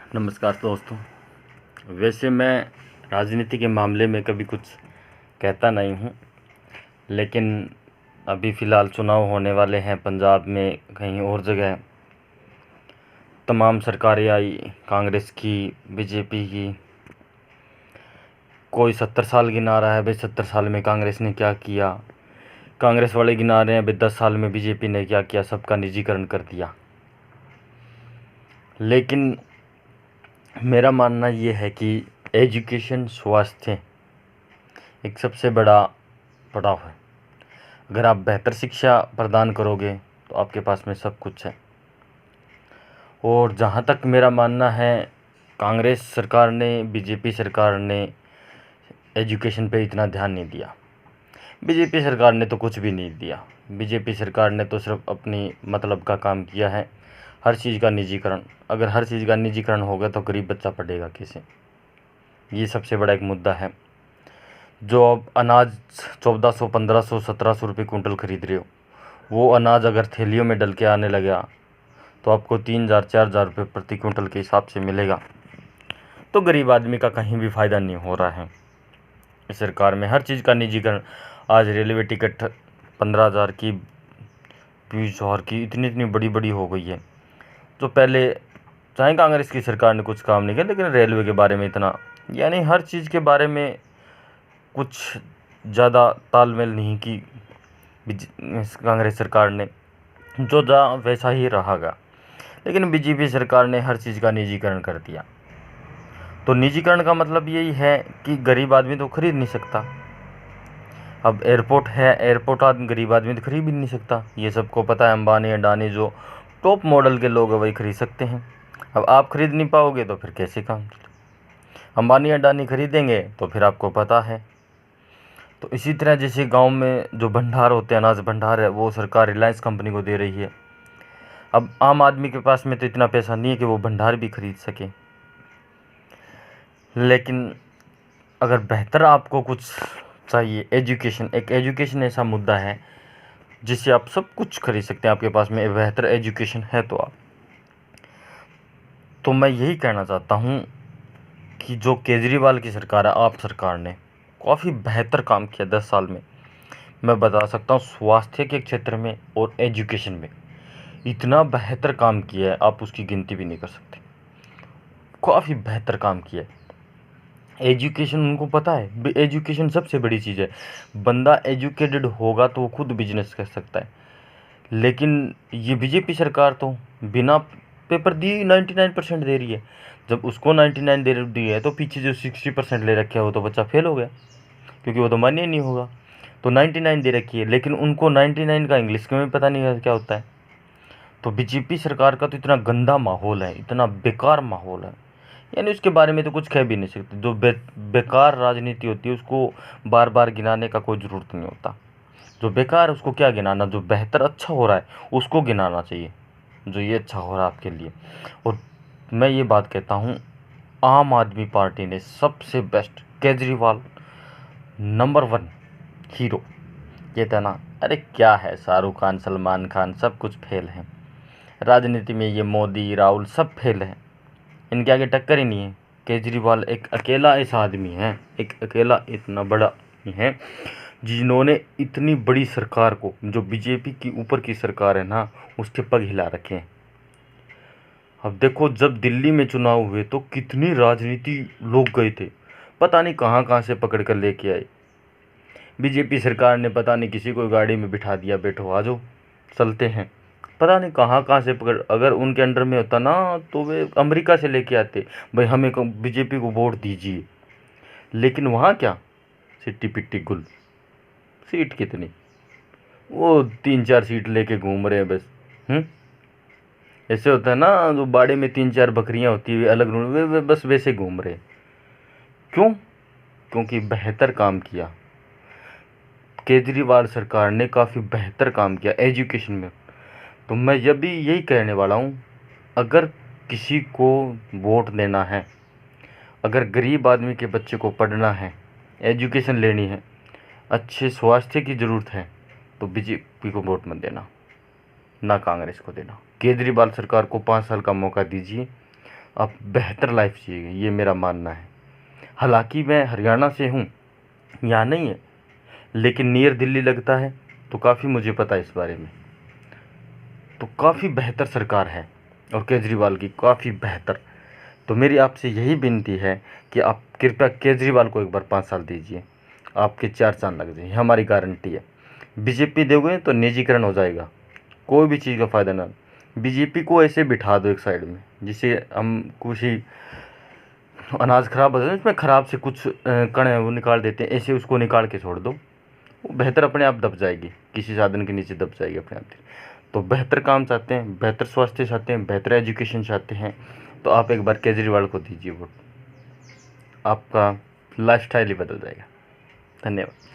नमस्कार दोस्तों। वैसे मैं राजनीति के मामले में कभी कुछ कहता नहीं हूँ, लेकिन अभी फ़िलहाल चुनाव होने वाले हैं पंजाब में, कहीं और जगह। तमाम सरकारें आई, कांग्रेस की, बीजेपी की। कोई 70 साल गिना रहा है, भाई 70 साल में कांग्रेस ने क्या किया। कांग्रेस वाले गिना रहे हैं भाई 10 साल में बीजेपी ने क्या किया, सबका निजीकरण कर दिया। लेकिन मेरा मानना ये है कि एजुकेशन, स्वास्थ्य एक सबसे बड़ा पड़ाव है। अगर आप बेहतर शिक्षा प्रदान करोगे तो आपके पास में सब कुछ है। और जहाँ तक मेरा मानना है, कांग्रेस सरकार ने, बीजेपी सरकार ने एजुकेशन पे इतना ध्यान नहीं दिया। बीजेपी सरकार ने तो कुछ भी नहीं दिया। बीजेपी सरकार ने तो सिर्फ अपनी मतलब का काम किया है। हर चीज़ का निजीकरण। अगर हर चीज़ का निजीकरण होगा तो गरीब बच्चा पढ़ेगा कैसे? ये सबसे बड़ा एक मुद्दा है। जो अब अनाज 1400, 1500, 1700 रुपये कुंटल खरीद रहे हो, वो अनाज अगर थैलियों में डल के आने लगा तो आपको 3000, 4000 रुपये प्रति कुंटल के हिसाब से मिलेगा। तो गरीब आदमी का कहीं भी फ़ायदा नहीं हो रहा है। इस सरकार में हर चीज़ का निजीकरण। आज रेलवे टिकट 15,000 की, 20,000 की, इतनी इतनी बड़ी बड़ी हो गई है। तो पहले चाहे कांग्रेस की सरकार ने कुछ काम नहीं किया, लेकिन रेलवे के बारे में इतना, यानी हर चीज़ के बारे में कुछ ज़्यादा तालमेल नहीं की कांग्रेस सरकार ने। जो था वैसा ही रहागा। लेकिन बीजेपी सरकार ने हर चीज़ का निजीकरण कर दिया। तो निजीकरण का मतलब यही है कि गरीब आदमी तो खरीद नहीं सकता। अब एयरपोर्ट है, एयरपोर्ट आदमी, गरीब आदमी तो खरीद भी नहीं सकता। ये सबको पता है। अंबानी, अडानी जो टॉप मॉडल के लोग हैं वही खरीद सकते हैं। अब आप खरीद नहीं पाओगे तो फिर कैसे काम चले? अंबानी, अडानी खरीदेंगे तो फिर आपको पता है। तो इसी तरह जैसे गांव में जो भंडार होते हैं, अनाज भंडार है, वो सरकार रिलायंस कंपनी को दे रही है। अब आम आदमी के पास में तो इतना पैसा नहीं है कि वो भंडार भी खरीद सके। लेकिन अगर बेहतर आपको कुछ चाहिए, एजुकेशन, एक एजुकेशन ऐसा मुद्दा है जिससे आप सब कुछ खरीद सकते हैं। आपके पास में बेहतर एजुकेशन है तो मैं यही कहना चाहता हूँ कि जो केजरीवाल की सरकार है, आप सरकार ने काफ़ी बेहतर काम किया 10 साल में। मैं बता सकता हूँ स्वास्थ्य के क्षेत्र में और एजुकेशन में इतना बेहतर काम किया है, आप उसकी गिनती भी नहीं कर सकते। काफ़ी बेहतर काम किया है। एजुकेशन, उनको पता है एजुकेशन सबसे बड़ी चीज़ है। बंदा एजुकेटेड होगा तो वो खुद बिजनेस कर सकता है। लेकिन ये बीजेपी सरकार तो बिना पेपर दिए 99% दे रही है। जब उसको 99 दे रही है तो पीछे जो 60% ले रखे है वो तो बच्चा फेल हो गया, क्योंकि वो तो मान्य नहीं होगा। तो 99 दे रखी है, लेकिन उनको 99 का इंग्लिश में पता नहीं क्या होता है। तो बीजेपी सरकार का तो इतना गंदा माहौल है, इतना बेकार माहौल है, यानी उसके बारे में तो कुछ कह भी नहीं सकते। जो बेकार राजनीति होती है उसको बार बार गिनाने का कोई ज़रूरत नहीं होता। जो बेकार है उसको क्या गिनाना, जो बेहतर अच्छा हो रहा है उसको गिनाना चाहिए, जो ये अच्छा हो रहा है आपके लिए। और मैं ये बात कहता हूँ, आम आदमी पार्टी ने सबसे बेस्ट, केजरीवाल नंबर 1 हीरो। ये था ना, अरे क्या है, शाहरुख खान, सलमान खान सब कुछ फेल हैं राजनीति में। ये मोदी, राहुल सब फेल हैं, इनके आगे टक्कर ही नहीं है। केजरीवाल एक अकेला ऐसा आदमी है, एक अकेला इतना बड़ा आदमी है जिन्होंने इतनी बड़ी सरकार को, जो बीजेपी की ऊपर की सरकार है ना, उसके पग हिला रखे हैं। अब देखो, जब दिल्ली में चुनाव हुए तो कितनी राजनीति लोग गए थे, पता नहीं कहाँ कहाँ से पकड़ कर लेके आए। बीजेपी सरकार ने पता नहीं किसी को गाड़ी में बिठा दिया, बैठो आ जाओ चलते हैं, पता नहीं कहाँ कहाँ से पकड़। अगर उनके अंडर में होता ना तो वे अमेरिका से लेके आते, भाई हमें बीजेपी को वोट दीजिए। लेकिन वहाँ क्या, सिट्टी पिट्टी गुल, सीट कितनी, वो 3-4 सीट लेके घूम रहे हैं बस। ऐसे होता है ना, जो बाड़े में 3-4 बकरियां होती है अलग, वे बस वैसे घूम रहे। क्यों? क्योंकि बेहतर काम किया। केजरीवाल सरकार ने काफ़ी बेहतर काम किया एजुकेशन में। तो मैं यही कहने वाला हूँ, अगर किसी को वोट देना है, अगर गरीब आदमी के बच्चे को पढ़ना है, एजुकेशन लेनी है, अच्छे स्वास्थ्य की ज़रूरत है, तो बीजेपी को वोट मत देना, ना कांग्रेस को देना। केजरीवाल सरकार को 5 साल का मौका दीजिए, आप बेहतर लाइफ जिएंगे, ये मेरा मानना है। हालांकि मैं हरियाणा से हूँ, यहाँ नहीं है, लेकिन नियर दिल्ली लगता है, तो काफ़ी मुझे पता है इस बारे में। तो काफ़ी बेहतर सरकार है और केजरीवाल की काफ़ी बेहतर। तो मेरी आपसे यही विनती है कि आप कृपया केजरीवाल को एक बार 5 साल दीजिए, आपके 4 चांद लग जाएंगे, हमारी गारंटी है। बीजेपी दोगे तो निजीकरण हो जाएगा, कोई भी चीज़ का फ़ायदा ना। बीजेपी को ऐसे बिठा दो एक साइड में, जिसे हम कुछ ही अनाज खराब होता है उसमें ख़राब से कुछ कण है वो निकाल देते हैं, ऐसे उसको निकाल के छोड़ दो, वो बेहतर अपने आप दब जाएगी, किसी साधन के नीचे दब जाएगी अपने आप। तो बेहतर काम चाहते हैं, बेहतर स्वास्थ्य चाहते हैं, बेहतर एजुकेशन चाहते हैं, तो आप एक बार केजरीवाल को दीजिए वोट, आपका लाइफस्टाइल ही बदल जाएगा। धन्यवाद।